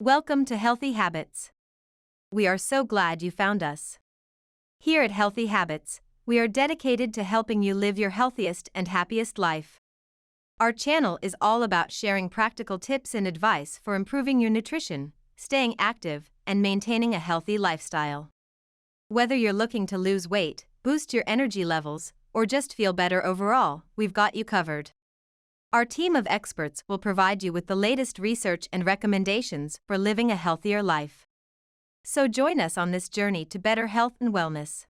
Welcome to Healthy Habits. We are so glad you found us. Here at Healthy Habits, we are dedicated to helping you live your healthiest and happiest life. Our channel is all about sharing practical tips and advice for improving your nutrition, staying active, and maintaining a healthy lifestyle. Whether you're looking to lose weight, boost your energy levels, or just feel better overall, we've got you covered. Our team of experts will provide you with the latest research and recommendations for living a healthier life. So join us on this journey to better health and wellness.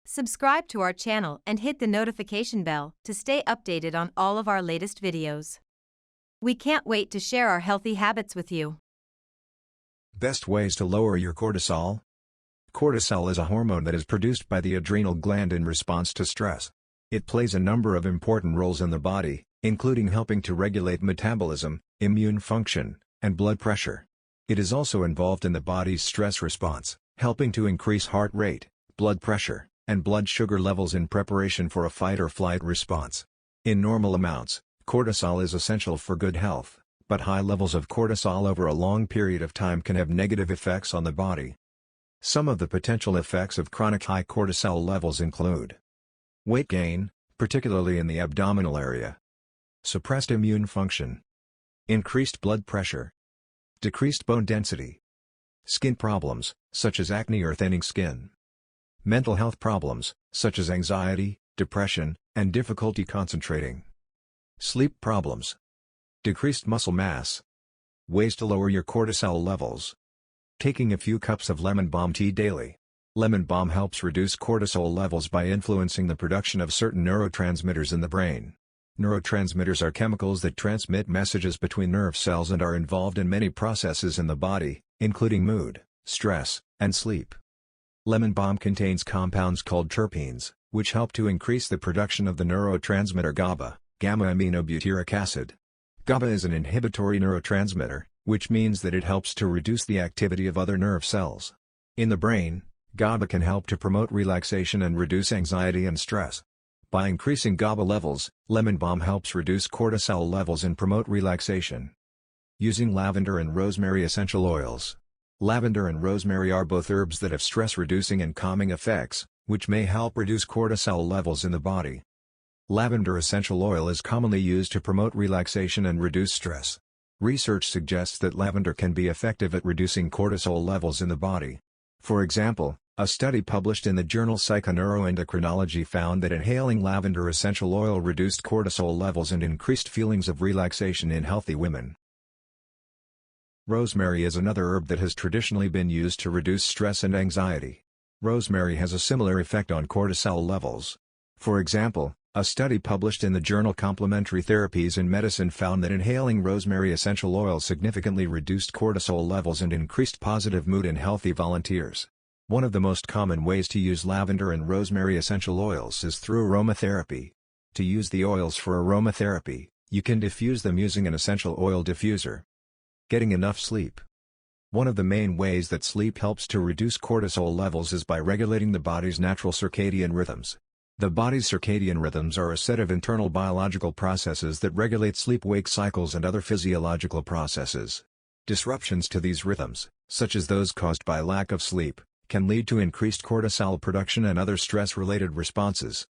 Subscribe to our channel and hit the notification bell to stay updated on all of our latest videos. We can't wait to share our healthy habits with you. Best ways to lower your cortisol? Cortisol is a hormone that is produced by the adrenal gland in response to stress. It plays a number of important roles in the body, including helping to regulate metabolism, immune function, and blood pressure. It is also involved in the body's stress response, helping to increase heart rate, blood pressure, and blood sugar levels in preparation for a fight-or-flight response. In normal amounts, cortisol is essential for good health, but high levels of cortisol over a long period of time can have negative effects on the body. Some of the potential effects of chronic high cortisol levels include weight gain, particularly in the abdominal area, suppressed immune function, increased blood pressure, decreased bone density, skin problems, such as acne or thinning skin, mental health problems, such as anxiety, depression, and difficulty concentrating, sleep problems, decreased muscle mass. Ways to lower your cortisol levels. Taking a few cups of lemon balm tea daily. Lemon balm helps reduce cortisol levels by influencing the production of certain neurotransmitters in the brain. Neurotransmitters are chemicals that transmit messages between nerve cells and are involved in many processes in the body, including mood, stress, and sleep. Lemon balm contains compounds called terpenes, which help to increase the production of the neurotransmitter GABA, gamma-aminobutyric acid. GABA is an inhibitory neurotransmitter, which means that it helps to reduce the activity of other nerve cells. In the brain, GABA can help to promote relaxation and reduce anxiety and stress. By increasing GABA levels, lemon balm helps reduce cortisol levels and promote relaxation. Using lavender and rosemary essential oils. Lavender and rosemary are both herbs that have stress-reducing and calming effects, which may help reduce cortisol levels in the body. Lavender essential oil is commonly used to promote relaxation and reduce stress. Research suggests that lavender can be effective at reducing cortisol levels in the body. For example, a study published in the journal Psychoneuroendocrinology found that inhaling lavender essential oil reduced cortisol levels and increased feelings of relaxation in healthy women. Rosemary is another herb that has traditionally been used to reduce stress and anxiety. Rosemary has a similar effect on cortisol levels. For example, a study published in the journal Complementary Therapies in Medicine found that inhaling rosemary essential oil significantly reduced cortisol levels and increased positive mood in healthy volunteers. One of the most common ways to use lavender and rosemary essential oils is through aromatherapy. To use the oils for aromatherapy, you can diffuse them using an essential oil diffuser. Getting enough sleep. One of the main ways that sleep helps to reduce cortisol levels is by regulating the body's natural circadian rhythms. The body's circadian rhythms are a set of internal biological processes that regulate sleep-wake cycles and other physiological processes. Disruptions to these rhythms, such as those caused by lack of sleep, can lead to increased cortisol production and other stress-related responses.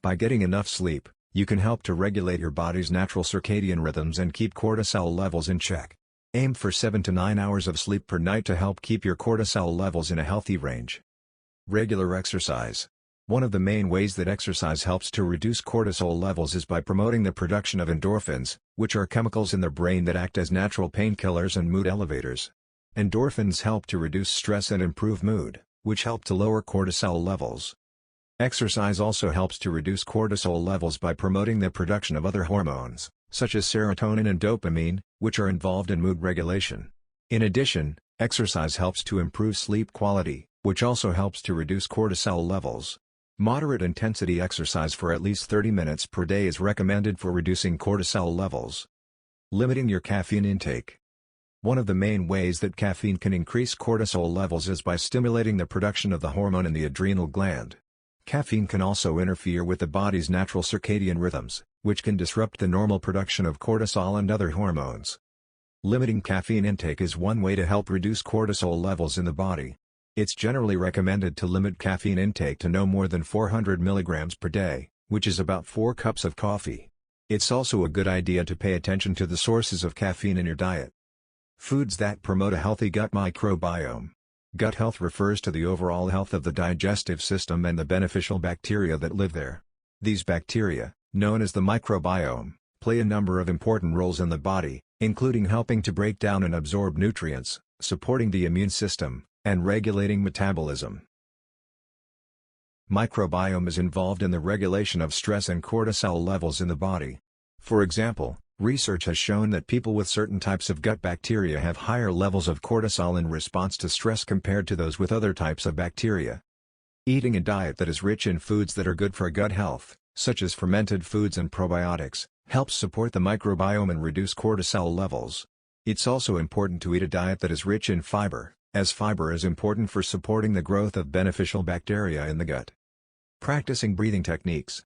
By getting enough sleep, you can help to regulate your body's natural circadian rhythms and keep cortisol levels in check. Aim for 7 to 9 hours of sleep per night to help keep your cortisol levels in a healthy range. Regular exercise. One of the main ways that exercise helps to reduce cortisol levels is by promoting the production of endorphins, which are chemicals in the brain that act as natural painkillers and mood elevators. Endorphins help to reduce stress and improve mood, which help to lower cortisol levels. Exercise also helps to reduce cortisol levels by promoting the production of other hormones, such as serotonin and dopamine, which are involved in mood regulation. In addition, exercise helps to improve sleep quality, which also helps to reduce cortisol levels. Moderate intensity exercise for at least 30 minutes per day is recommended for reducing cortisol levels. Limiting your caffeine intake. One of the main ways that caffeine can increase cortisol levels is by stimulating the production of the hormone in the adrenal gland. Caffeine can also interfere with the body's natural circadian rhythms, which can disrupt the normal production of cortisol and other hormones. Limiting caffeine intake is one way to help reduce cortisol levels in the body. It's generally recommended to limit caffeine intake to no more than 400 milligrams per day, which is about 4 cups of coffee. It's also a good idea to pay attention to the sources of caffeine in your diet. Foods that promote a healthy gut microbiome. Gut health refers to the overall health of the digestive system and the beneficial bacteria that live there. These bacteria, known as the microbiome, play a number of important roles in the body, including helping to break down and absorb nutrients, supporting the immune system, and regulating metabolism. Microbiome is involved in the regulation of stress and cortisol levels in the body. For example, research has shown that people with certain types of gut bacteria have higher levels of cortisol in response to stress compared to those with other types of bacteria. Eating a diet that is rich in foods that are good for gut health, such as fermented foods and probiotics, helps support the microbiome and reduce cortisol levels. It's also important to eat a diet that is rich in fiber, as fiber is important for supporting the growth of beneficial bacteria in the gut. Practicing breathing techniques.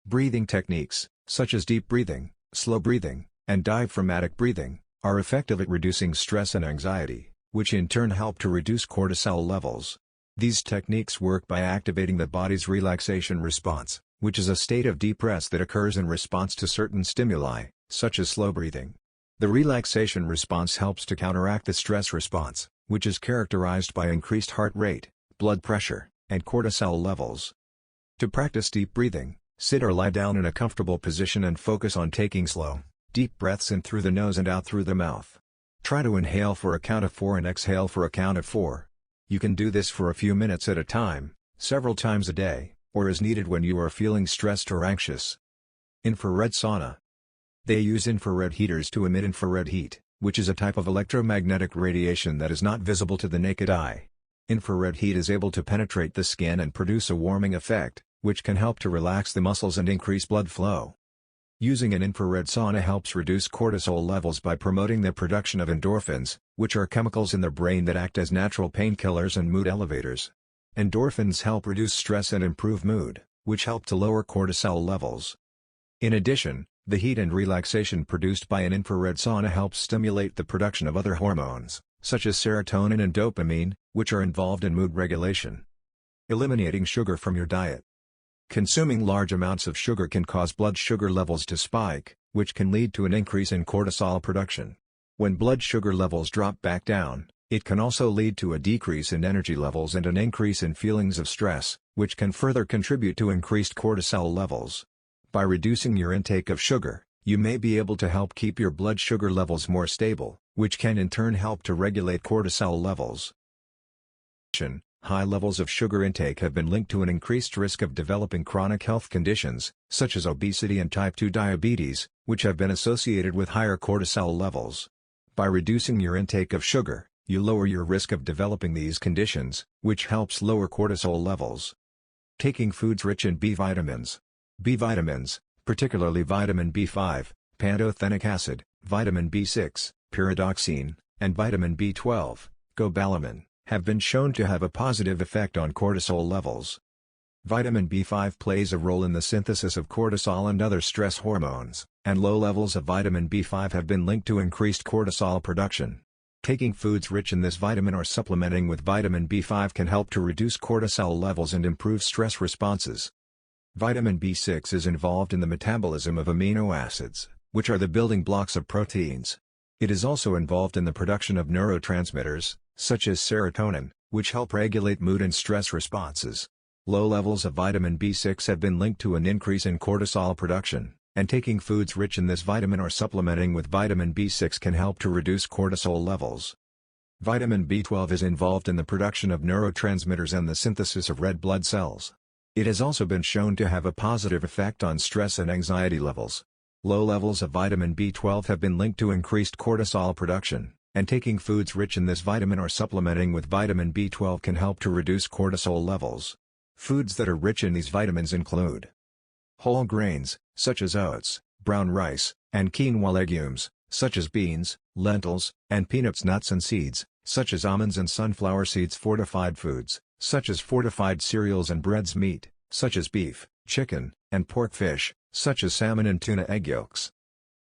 Breathing techniques, such as deep breathing, slow breathing, and diaphragmatic breathing, are effective at reducing stress and anxiety, which in turn help to reduce cortisol levels. These techniques work by activating the body's relaxation response, which is a state of deep rest that occurs in response to certain stimuli, such as slow breathing. The relaxation response helps to counteract the stress response, which is characterized by increased heart rate, blood pressure, and cortisol levels. To practice deep breathing, sit or lie down in a comfortable position and focus on taking slow, deep breaths in through the nose and out through the mouth. Try to inhale for a count of 4 and exhale for a count of 4. You can do this for a few minutes at a time, several times a day, or as needed when you are feeling stressed or anxious. Infrared sauna. They use infrared heaters to emit infrared heat, which is a type of electromagnetic radiation that is not visible to the naked eye. Infrared heat is able to penetrate the skin and produce a warming effect, which can help to relax the muscles and increase blood flow. Using an infrared sauna helps reduce cortisol levels by promoting the production of endorphins, which are chemicals in the brain that act as natural painkillers and mood elevators. Endorphins help reduce stress and improve mood, which help to lower cortisol levels. In addition, the heat and relaxation produced by an infrared sauna helps stimulate the production of other hormones, such as serotonin and dopamine, which are involved in mood regulation. Eliminating sugar from your diet. Consuming large amounts of sugar can cause blood sugar levels to spike, which can lead to an increase in cortisol production. When blood sugar levels drop back down, it can also lead to a decrease in energy levels and an increase in feelings of stress, which can further contribute to increased cortisol levels. By reducing your intake of sugar, you may be able to help keep your blood sugar levels more stable, which can in turn help to regulate cortisol levels. High levels of sugar intake have been linked to an increased risk of developing chronic health conditions, such as obesity and type 2 diabetes, which have been associated with higher cortisol levels. By reducing your intake of sugar, you lower your risk of developing these conditions, which helps lower cortisol levels. Taking foods rich in B vitamins. B vitamins, particularly vitamin B5, pantothenic acid, vitamin B6, pyridoxine, and vitamin B12, cobalamin, have been shown to have a positive effect on cortisol levels. Vitamin B5 plays a role in the synthesis of cortisol and other stress hormones, and low levels of vitamin B5 have been linked to increased cortisol production. Taking foods rich in this vitamin or supplementing with vitamin B5 can help to reduce cortisol levels and improve stress responses. Vitamin B6 is involved in the metabolism of amino acids, which are the building blocks of proteins. It is also involved in the production of neurotransmitters, such as serotonin, which help regulate mood and stress responses. Low levels of vitamin B6 have been linked to an increase in cortisol production, and taking foods rich in this vitamin or supplementing with vitamin B6 can help to reduce cortisol levels. Vitamin B12 is involved in the production of neurotransmitters and the synthesis of red blood cells. It has also been shown to have a positive effect on stress and anxiety levels. Low levels of vitamin B12 have been linked to increased cortisol production, and taking foods rich in this vitamin or supplementing with vitamin B12 can help to reduce cortisol levels. Foods that are rich in these vitamins include whole grains, such as oats, brown rice, and quinoa legumes, such as beans, lentils, and peanuts, nuts and seeds, such as almonds and sunflower seeds, fortified foods, such as fortified cereals and breads, meat, such as beef, chicken, and pork, fish, such as salmon and tuna, egg yolks.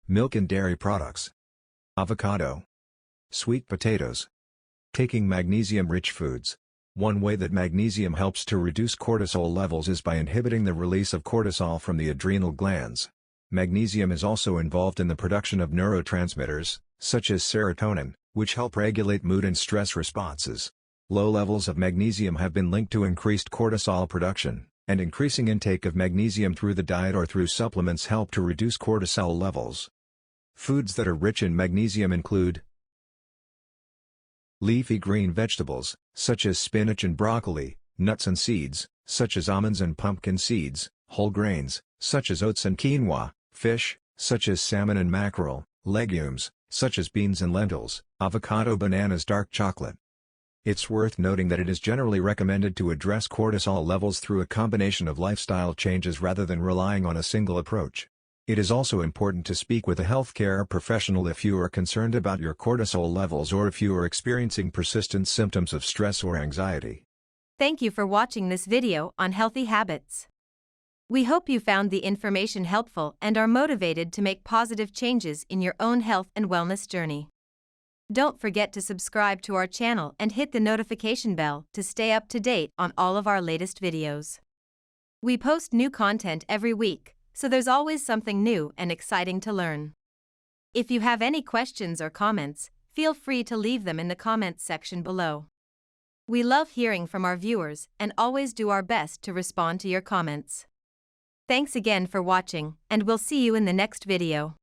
Milk and dairy products. Avocado. Sweet potatoes. Taking magnesium-rich foods. One way that magnesium helps to reduce cortisol levels is by inhibiting the release of cortisol from the adrenal glands. Magnesium is also involved in the production of neurotransmitters, such as serotonin, which help regulate mood and stress responses. Low levels of magnesium have been linked to increased cortisol production, and increasing intake of magnesium through the diet or through supplements help to reduce cortisol levels. Foods that are rich in magnesium include leafy green vegetables, such as spinach and broccoli, nuts and seeds, such as almonds and pumpkin seeds, whole grains, such as oats and quinoa, fish, such as salmon and mackerel, legumes, such as beans and lentils, avocado, bananas, dark chocolate. It's worth noting that it is generally recommended to address cortisol levels through a combination of lifestyle changes rather than relying on a single approach. It is also important to speak with a healthcare professional if you are concerned about your cortisol levels or if you are experiencing persistent symptoms of stress or anxiety. Thank you for watching this video on healthy habits. We hope you found the information helpful and are motivated to make positive changes in your own health and wellness journey. Don't forget to subscribe to our channel and hit the notification bell to stay up to date on all of our latest videos. We post new content every week, so there's always something new and exciting to learn. If you have any questions or comments, feel free to leave them in the comments section below. We love hearing from our viewers and always do our best to respond to your comments. Thanks again for watching, and we'll see you in the next video.